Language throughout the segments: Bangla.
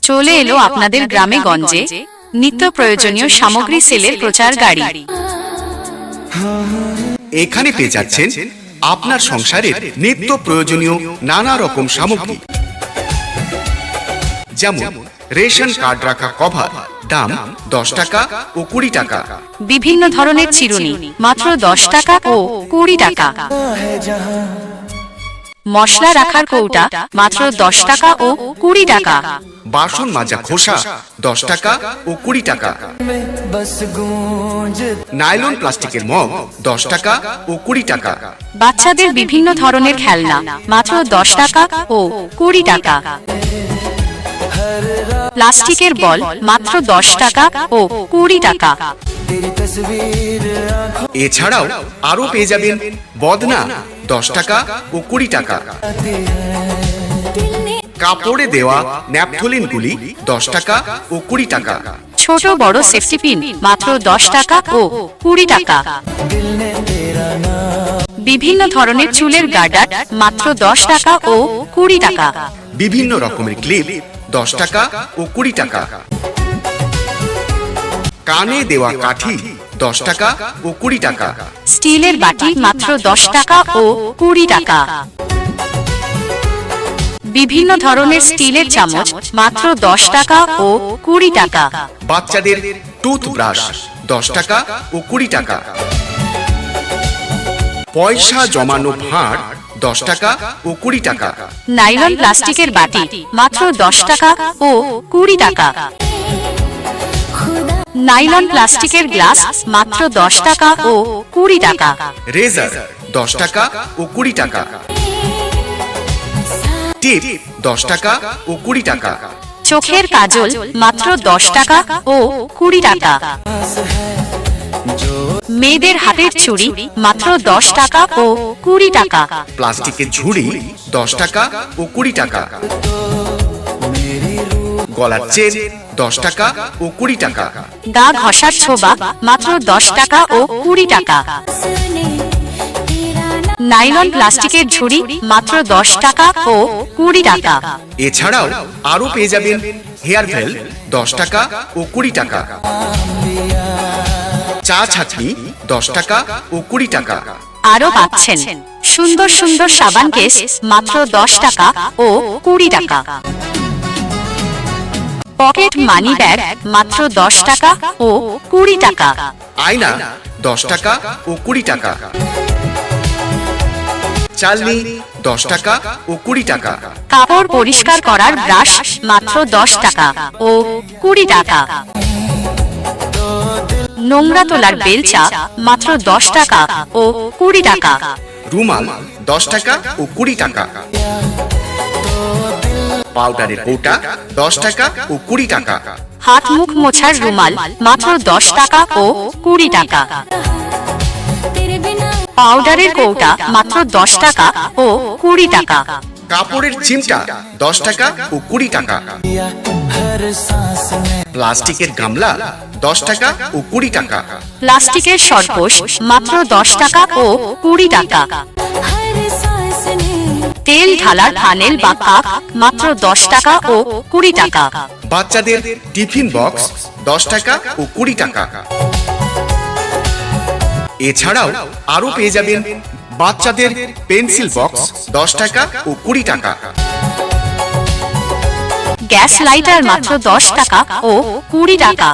চলে এলো আপনাদের গ্রামে গঞ্জে নিত্য প্রয়োজনীয় সামগ্রী সেলের প্রচার গাড়ি। এখানে পেয়ে যাচ্ছেন আপনার সংসারের নিত্য প্রয়োজনীয় নানা রকম সামগ্রী, যেমন রেশন কার্ড রাখা কভার, দাম 10 টাকা ও 20 টাকা। বিভিন্ন ধরনের চিরুনি মাত্র 10 টাকা ও 20 টাকা। মশলা রাখার কৌটা মাত্র 10 টাকা ও 20 টাকা। বাসন মাজা খোসা 10 টাকা ও 20 টাকা। নাইলন প্লাস্টিকের মগ 10 টাকা ও 20 টাকা। বাচ্চাদের বিভিন্ন ধরনের খেলনা মাত্র 10 টাকা ও 20 টাকা। প্লাস্টিকের বল মাত্র 10 টাকা ও 20 টাকা। এছাড়াও আরো পেয়ে যাবেন বদনা 10 টাকা ও 20 টাকা। কাপড়ে দেওয়া ন্যাপথলিনগুলি 10 টাকা ও 20 টাকা। ছোট বড় সেফটি পিন মাত্র 10 টাকা ও 20 টাকা। বিভিন্ন ধরনের চুলের গার্ডার মাত্র 10 টাকা ও 20 টাকা। বিভিন্ন রকমের ক্লিপ 10 টাকা ও 20 টাকা। কানে দেওয়া কাঠি 10 টাকা ও 20 টাকা। স্টিলের বাটি মাত্র 10 টাকা ও 20 টাকা। বিভিন্ন ধরনের স্টিলের চামচ মাত্র 10 টাকা ও 20 টাকা। বাচ্চাদের টুথব্রাশ 10 টাকা ও 20 টাকা। পয়সা জমানো ভাঁড় 10 টাকা ও 20 টাকা। নাইলন প্লাস্টিকের বাটি মাত্র 10 টাকা ও 20 টাকা। নাইলন প্লাস্টিকের গ্লাস মাত্র 10 টাকা ও 20 টাকা। রেজার 10 টাকা ও 20 টাকা। টিপ 10 টাকা ও 20 টাকা। চোখের কাজল মাত্র 10 টাকা ও 20 টাকা। মেয়েদের হাতের চুড়ি মাত্র 10 টাকা ও 20 টাকা। প্লাস্টিকের ঝুড়ি 10 টাকা ও 20 টাকা। গলার চেন 10 টাকা ও 20 টাকা। গা ঘষার ছোবা মাত্র 10 টাকা ও 20 টাকা। নাইলন প্লাস্টিকের ঝুড়ি মাত্র 10 টাকা ও 20 টাকা। এছাড়াও আরো পেয়ে যাবেন হেয়ার ভেল 10 টাকা ও 20 টাকা। চা ছাঁকনি 10 টাকা ও 20 টাকা। আরো পাচ্ছেন সুন্দর সুন্দর সাবান কেস মাত্র 10 টাকা ও 20 টাকা। পকেট মানি ব্যাগ মাত্র 10 টাকা ও 20 টাকা। আয়না 10 টাকা ও 20 টাকা। চালনি 10 টাকা ও 20 টাকা। কাপড় পরিষ্কার করার ব্রাশ মাত্র 10 টাকা ও 20 টাকা। নোংরা তোলার বেলচা মাত্র 10 টাকা ও 20 টাকা। রুমাল 10 টাকা ও 20 টাকা। পাউডারের কৌটা 10 টাকা ও 20 টাকা। হাত মুখ মোছার রুমাল মাত্র 10 টাকা ও 20 টাকা। পাউডারের কৌটা মাত্র 10 টাকা ও 20 টাকা। কাপড়ের চিমটা 10 টাকা ও 20 টাকা। প্লাস্টিকের গামলা 10 টাকা ও 20 টাকা। প্লাস্টিকের সরপোষ মাত্র 10 টাকা ও 20 টাকা। তেল ঢালার ফানেল বা কাপ মাত্র 10 টাকা ও 20 টাকা। বাচ্চাদের টিফিন বক্স 10 টাকা ও 20 টাকা। এছাড়াও আরো পেয়ে যাবেন বাচ্চাদের পেন্সিল বক্স 10 টাকা ও 20 টাকা। গ্যাস লাইটার মাত্র 10 টাকা ও 20 টাকা।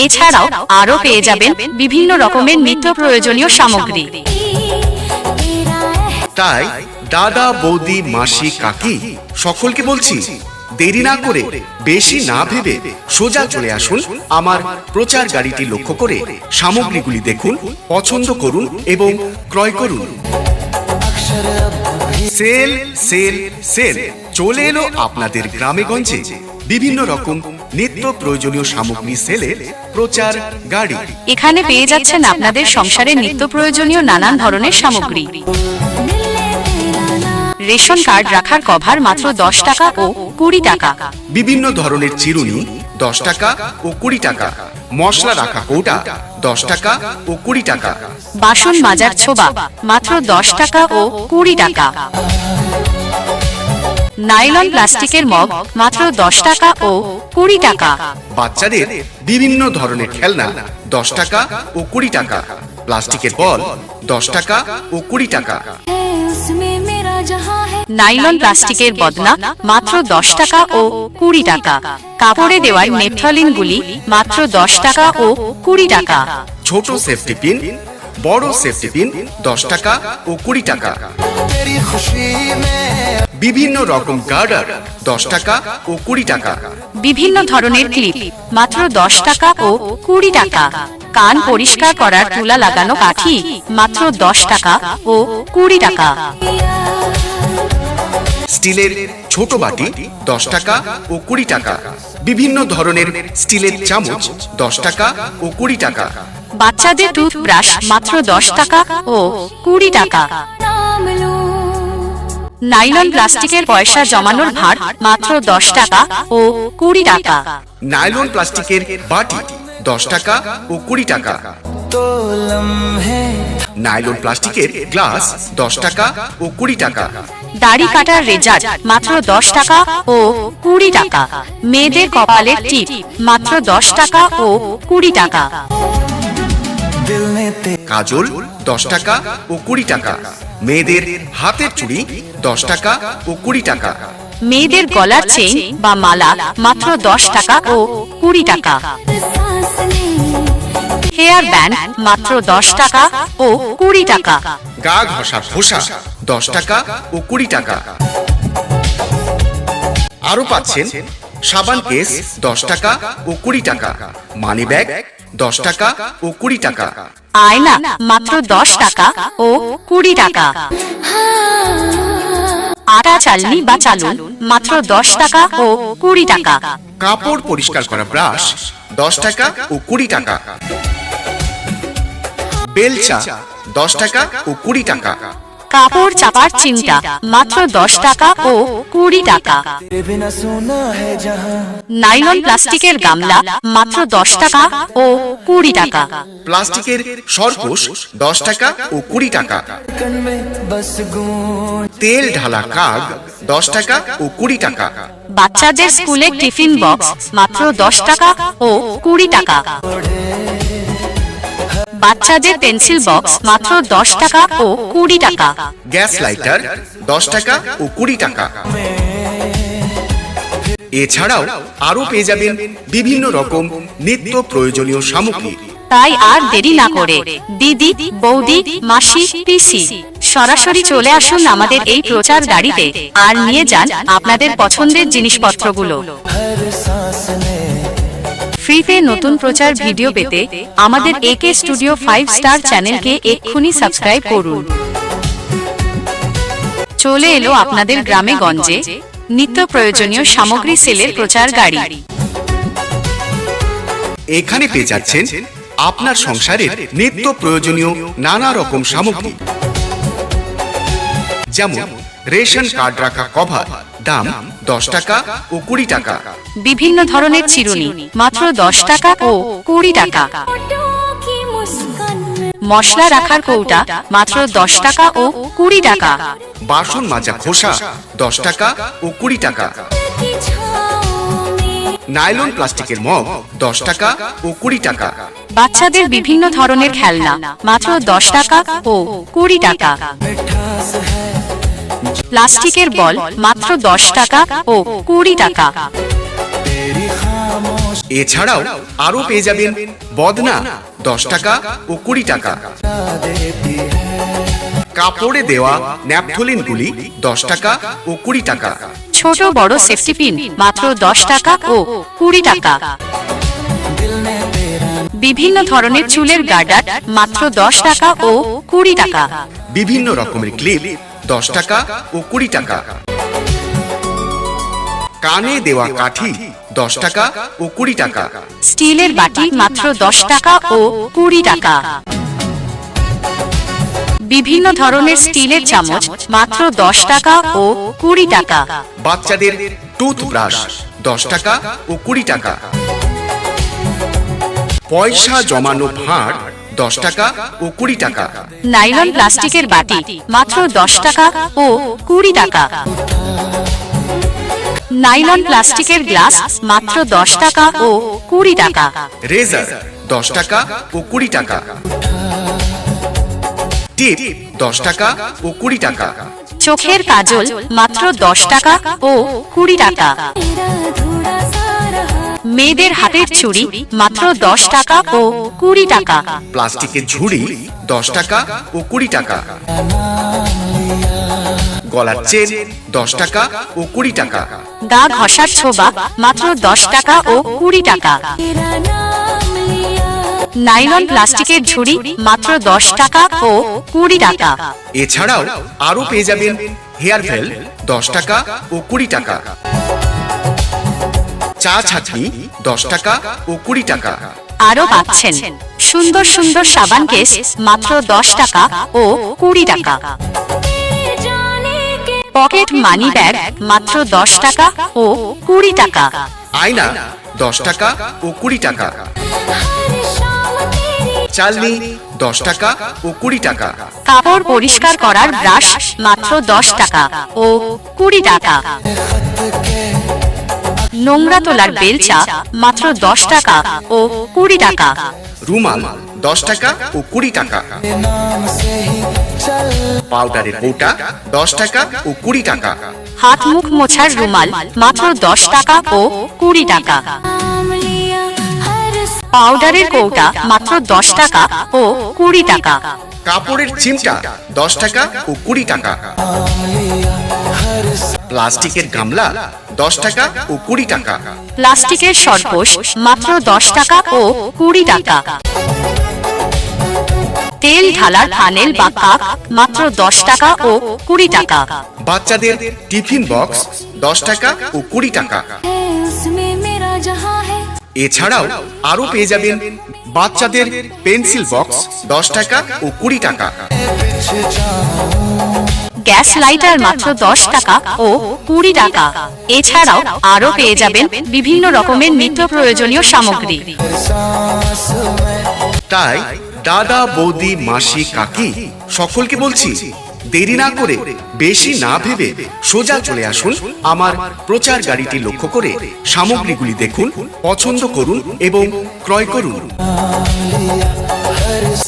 এছাড়াও আরো পেয়ে যাবেন বিভিন্ন রকমের নিত্য প্রয়োজনীয় সামগ্রী। তাই দাদা বৌদি মাসি কাকি সকলকে বলছি, দেরি না করে বেশি না ভেবে সোজা চলে আসুন আমার প্রচার গাড়িটি লক্ষ্য করে। সামগ্রীগুলি দেখুন, পছন্দ করুন এবং ক্রয় করুন। সেল সেল সেল চলে এলো আপনাদের গ্রামে গঞ্জে বিভিন্ন রকম নিত্য প্রয়োজনীয় সামগ্রী সেলের প্রচার গাড়ি। এখানে পেয়ে যাচ্ছেন আপনাদের সংসারের নিত্য প্রয়োজনীয় নানান ধরনের সামগ্রী। রেশন কার্ড রাখার কভার মাত্র 10 টাকা ও 20 টাকা। বিভিন্ন ধরনের চিরুনি 10 টাকা ও 20 টাকা। মশলা রাখা কৌটা 10 টাকা ও 20 টাকা। বাসন মাজার ছোবা মাত্র 10 টাকা ও 20 টাকা। নাইলন প্লাস্টিকের মগ মাত্র 10 টাকা ও 20 টাকা। বাচ্চাদের বিভিন্ন ধরনের খেলনা 10 টাকা ও 20 টাকা। প্লাস্টিকের বল 10 টাকা ও 20 টাকা। নাইলন প্লাস্টিকের বদনা মাত্র 10 টাকা ও 20 টাকা। কাপড়ে দেওয়ার নেপথলিনগুলি মাত্র 10 টাকা ও 20 টাকা। ছোট সেফটি পিন, বড় সেফটি পিন 10 টাকা ও 20 টাকা। বিভিন্ন রকম গার্ডার 10 টাকা ও 20 টাকা। বিভিন্ন ধরনের ক্লিপ মাত্র 10 টাকা ও 20 টাকা। কান পরিষ্কার করার তুলা লাগানো কাঠি মাত্র 10 টাকা ও 20 টাকা। স্টিলের ছোট বাটি 10 টাকা ও 20 টাকা। বিভিন্ন ধরনের স্টিলের চামচ 10 টাকা ও 20 টাকা। বাচ্চাদের টুথব্রাশ মাত্র 10 টাকা ও 20 টাকা। নাইলন প্লাস্টিকের পয়সা জমানোর ভার মাত্র 10 টাকা ও 20 টাকা। নাইলন প্লাস্টিকের বাটি 10 টাকা ও 20 টাকা। নাইলন প্লাস্টিকের গ্লাস 10 টাকা ও 20 টাকা। দাড়ি কাটার রেজার মাত্র 10 টাকা ও 20 টাকা। মেয়েদের কপালের টিপ মাত্র 10 টাকা ও 20 টাকা। কাজল 10 টাকা ও 20 টাকা। মেয়েদের হাতের চুড়ি 10 টাকা ও 20 টাকা। মেয়েদের গলার চেইন বা মালা মাত্র 10 টাকা ও 20 টাকা। হেয়ার ব্যান্ড মাত্র 10 টাকা ও 20 টাকা। গা ঘষা খোসা 10 টাকা ও 20 টাকা। আরো পাচ্ছেন সাবান কেস 10 টাকা ও 20 টাকা। মানি ব্যাগ 10 টাকা ও 20 টাকা। আয়না মাত্র 10 টাকা ও 20 টাকা। আটা চালনি বা চালুন মাত্র 10 টাকা ও 20 টাকা। কাপড় পরিষ্কার করা ব্রাশ 10 টাকা ও 20 টাকা। বেলচা 10 টাকা ও 20 টাকা। কাপড় চাপার চিমটা মাত্র 10 টাকা ও 20 টাকা। নাইলন প্লাস্টিকের গামলা মাত্র 10 টাকা ও 20 টাকা। প্লাস্টিকের সরপোষ 10 টাকা ও 20 টাকা। তেল ঢালা কাগ 10 টাকা ও 20 টাকা। বাচ্চাদের স্কুলের টিফিন বক্স মাত্র 10 টাকা ও 20 টাকা। বাচ্চাদের পেন্সিল বক্স মাত্র 10 টাকা ও 20 টাকা। গ্যাস লাইটার 10 টাকা ও 20 টাকা। এছাড়াও আরো পেয়ে যাবেন বিভিন্ন রকম নিত্য প্রয়োজনীয় সামগ্রী। তাই আর দেরি না করে দিদি, বৌদি, মাসি, পিসি সরাসরি চলে আসুন আমাদের এই প্রচার গাড়িতে আর নিয়ে যান আপনাদের পছন্দের জিনিসপত্রগুলো। ফ্রিতে নতুন প্রচার ভিডিও পেতে আমাদের একে স্টুডিও 5 স্টার চ্যানেলকে এক্ষুনি সাবস্ক্রাইব করুন। চলে এলো আপনাদের গ্রামে গঞ্জে নিত্য প্রয়োজনীয় সামগ্রী সেলের প্রচার গাড়ি। এখানে পেয়ে যাচ্ছেন আপনার সংসারের নিত্য প্রয়োজনীয় নানা রকম সামগ্রী, যেমন রেশন কার্ড রাখা কভার, দাম 10 টাকা ও 20 টাকা। বিভিন্ন ধরনের চিরুনি মাত্র 10 টাকা ও 20 টাকা। মশলা রাখার কৌটা মাত্র 10 টাকা ও 20 টাকা। বাসন মাজা খোসা 10 টাকা ও 20 টাকা। নাইলন প্লাস্টিকের মগ 10 টাকা ও 20 টাকা। বাচ্চাদের বিভিন্ন ধরনের খেলনা মাত্র 10 টাকা ও 20 টাকা। প্লাস্টিকের বল মাত্র 10 টাকা ও 20 টাকা। এছাড়াও আরো পেয়ে যাবেন বদনা 10 টাকা ও 20 টাকা। কাপড়ে দেওয়া ন্যাপথলিনগুলি 10 টাকা ও 20 টাকা। ছোট বড় সেফটি পিন মাত্র 10 টাকা ও 20 টাকা। বিভিন্ন ধরনের চুলের গার্ডার মাত্র 10 টাকা ও 20 টাকা। বিভিন্ন রকমের ক্লিপ 10 টাকা ও 20 টাকা। কানে দেওয়া কাঠি 10 টাকা ও 20 টাকা। স্টিলের বাটি মাত্র 10 টাকা ও 20 টাকা। বিভিন্ন ধরনের স্টিলের চামচ মাত্র 10 টাকা ও 20 টাকা। বাচ্চাদের টুথব্রাশ 10 টাকা ও 20 টাকা। পয়সা জমানো ভাঁড় 10 টাকা ও 20 টাকা। নাইলন প্লাস্টিকের বাটি মাত্র 10 টাকা ও 20 টাকা। নাইলন প্লাস্টিকের গ্লাস মাত্র 10 টাকা ও 20 টাকা। রেজার 10 টাকা ও 20 টাকা। টিপ 10 টাকা ও 20 টাকা। চোখের কাজল মাত্র 10 টাকা ও 20 টাকা। মেয়েদের হাতের চুড়ি মাত্র 10 টাকা ও 20 টাকা। প্লাস্টিকের ঝুড়ি 10 টাকা ও 20 টাকা। গলার চেন 10 টাকা ও 20 টাকা। গা ঘষার ছোবা মাত্র 10 টাকা ও 20 টাকা। নাইলন প্লাস্টিকের ঝুড়ি মাত্র 10 টাকা ও 20 টাকা। এছাড়াও আরো পেয়ে যাবেন হেয়ার ফেল 10 টাকা ও 20 টাকা। চা ছাঁকনি 10 টাকা ও 20 টাকা। আরো পাচ্ছেন সুন্দর সুন্দর সাবান কেস মাত্র 10 টাকা ও 20 টাকা। পকেট মানি ব্যাগ মাত্র 10 টাকা ও 20 টাকা। আয়না 10 টাকা ও 20 টাকা। চালনি 10 টাকা ও 20 টাকা। কাপড় পরিষ্কার করার ব্রাশ মাত্র 10 টাকা ও 20 টাকা। নোংরা তোলার বেলচা মাত্র 10 টাকা ও 20 টাকা। রুমাল 10 টাকা ও 20 টাকা। পাউডারের কৌটা 10 টাকা ও 20 টাকা। হাত মুখ মোছার রুমাল মাত্র 10 টাকা ও 20 টাকা। পাউডারের কৌটা মাত্র 10 টাকা ও 20 টাকা। কাপড়ের চিমটা 10 টাকা ও 20 টাকা। প্লাস্টিকের গামলা 10 টাকা ও 20 টাকা। প্লাস্টিকের সরপোষ মাত্র 10 টাকা ও 20 টাকা। তেল ঢালার ফানেল বা কাপ মাত্র 10 টাকা ও 20 টাকা। বাচ্চাদের টিফিন বক্স 10 টাকা ও 20 টাকা। এছাড়াও আরো পেয়ে যাবেন বাচ্চাদের পেন্সিল বক্স 10 টাকা ও 20 টাকা। গ্যাস লাইটার মাত্র 10 টাকা ও 20 টাকা। এছাড়াও আরো পেয়ে যাবেন বিভিন্ন রকমের নিত্য প্রয়োজনীয় সামগ্রী। তাই দাদা বৌদি মাসি কাকি সকলকে বলছি, দেরি না করে বেশি না ভেবে সোজা চলে আসুন আমার প্রচার গাড়িটি লক্ষ্য করে সামগ্রীগুলি দেখুন, পছন্দ করুন এবং ক্রয় করুন।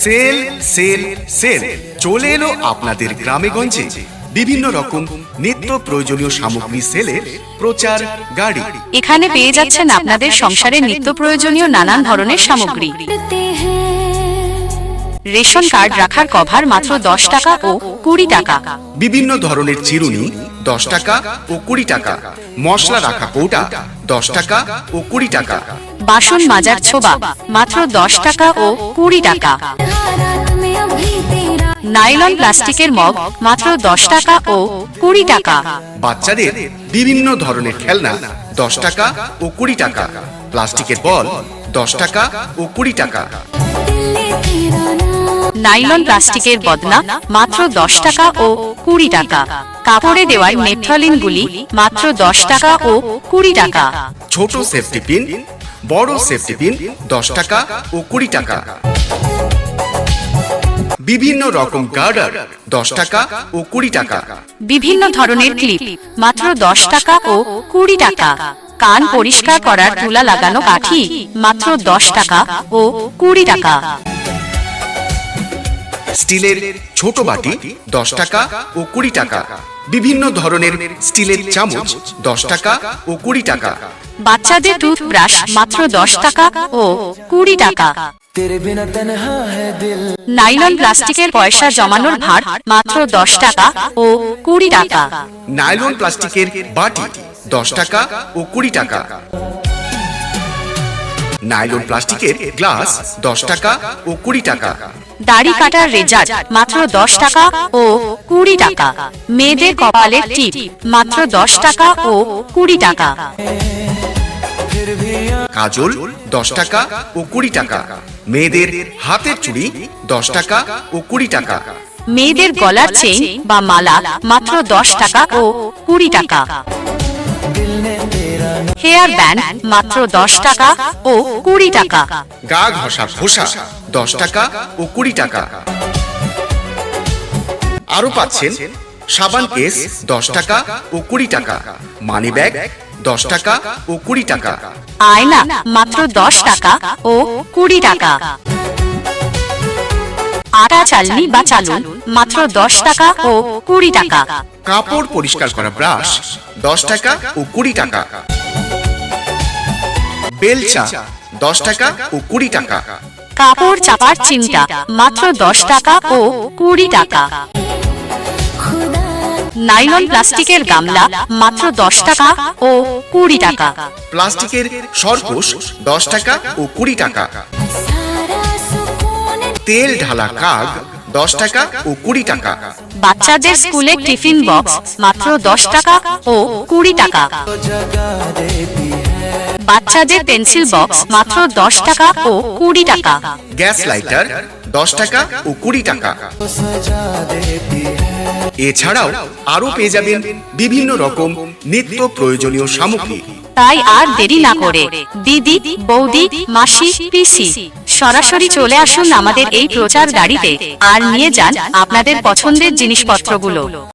সেল সেল সেল চলে এলো আপনাদের গ্রামে গঞ্জে। বিভিন্ন রকম নিত্য প্রয়োজনীয় সামগ্রী সেলের প্রচার গাড়ি। এখানে পেয়ে যাচ্ছেন আপনাদের সংসারের নিত্য প্রয়োজনীয় নানান ধরনের সামগ্রী। রেশন কার্ড রাখার কভার মাত্র 10 টাকা ও 20 টাকা। বিভিন্ন ধরনের চিরুনি 10 টাকা ও 20 টাকা। মশলা রাখা কৌটা 10 টাকা ও 20 টাকা। বাসন মাজার ছোবা মাত্র 10 টাকা ও 20 টাকা। নাইলন প্লাস্টিকের মগ মাত্র 10 টাকা ও 20 টাকা। বাচ্চাদের বিভিন্ন ধরনের খেলনা 10 টাকা ও 20 টাকা। প্লাস্টিকের বল 10 টাকা ও 20 টাকা। নাইলন প্লাস্টিকের বদনা মাত্র 10 টাকা ও 20 টাকা। কাপড়ে দেওয়ার নেপথলিন গুলি মাত্র 10 টাকা ও 20 টাকা। ছোট সেফটি পিন, বড় সেফটি পিন 10 টাকা ও 20 টাকা। বিভিন্ন রকম গার্ডার 10 টাকা ও 20 টাকা। বিভিন্ন ধরনের ক্লিপ মাত্র 10 টাকা ও 20 টাকা। কান পরিষ্কার করার তুলা লাগানো কাঠি মাত্র 10 টাকা ও 20 টাকা। স্টিলের ছোট বাটি 10 টাকা ও 20 টাকা। বিভিন্ন ধরনের স্টিলের চামচ 10 টাকা ও 20 টাকা। বাচ্চাদের টুথব্রাশ মাত্র 10 টাকা ও 20 টাকা। নাইলন প্লাস্টিকের পয়সা জমানোর ভার মাত্র 10 টাকা ও 20 টাকা। নাইলন প্লাস্টিকের বাটি 10 টাকা ও 20 টাকা। নাইলন প্লাস্টিকের গ্লাস 10 টাকা ও 20 টাকা। দাড়ি কাটার রেজার মাত্র 10 টাকা ও 20 টাকা। মেয়েদের কপালের টিপ মাত্র 10 টাকা ও 20 টাকা। কাজল 10 টাকা ও 20 টাকা। মেয়েদের হাতের চুড়ি 10 টাকা ও 20 টাকা। মেয়েদের গলার চেইন বা মালা মাত্র 10 টাকা ও 20 টাকা। হেয়ার ব্যান্ড মাত্র 10 টাকা ও 20 টাকা। গা ঘষা খোসা 10 টাকা ও 20 টাকা। আরো পাচ্ছেন সাবান কেস 10 টাকা ও 20 টাকা। মানি ব্যাগ 10 টাকা ও 20 টাকা। আয়না মাত্র 10 টাকা ও 20 টাকা। আটা চালনি বা চালুন মাত্র 10 টাকা ও 20 টাকা। কাপড় পরিষ্কার করা ব্রাশ 10 টাকা ও 20 টাকা। বেলচা 10 টাকা ও 20 টাকা। কাপড় চাপার চিমটা মাত্র 10 টাকা ও 20 টাকা। নাইলন প্লাস্টিকের গামলা মাত্র 10 টাকা ও 20 টাকা। প্লাস্টিকের সরকোশ 10 টাকা ও 20 টাকা। তেল ঢালা কাগ 10 টাকা ও 20 টাকা। বাচ্চাদের স্কুলে টিফিন বক্স মাত্র 10 টাকা ও 20 টাকা। বাচ্চাদের পেন্সিল বক্স মাত্র 10 টাকা ও 20 টাকা। গ্যাস লাইটার 10 টাকা ও 20 টাকা। এছাড়াও আরো পেয়ে যাবেন বিভিন্ন রকম নিত্য প্রয়োজনীয় সামগ্রী। তাই আর দেরি না করে দিদি, বৌদি, মাসি, পিসি সরাসরি চলে আসুন আমাদের এই প্রচার গাড়িতে আর নিয়ে যান আপনাদের পছন্দের জিনিসপত্রগুলো।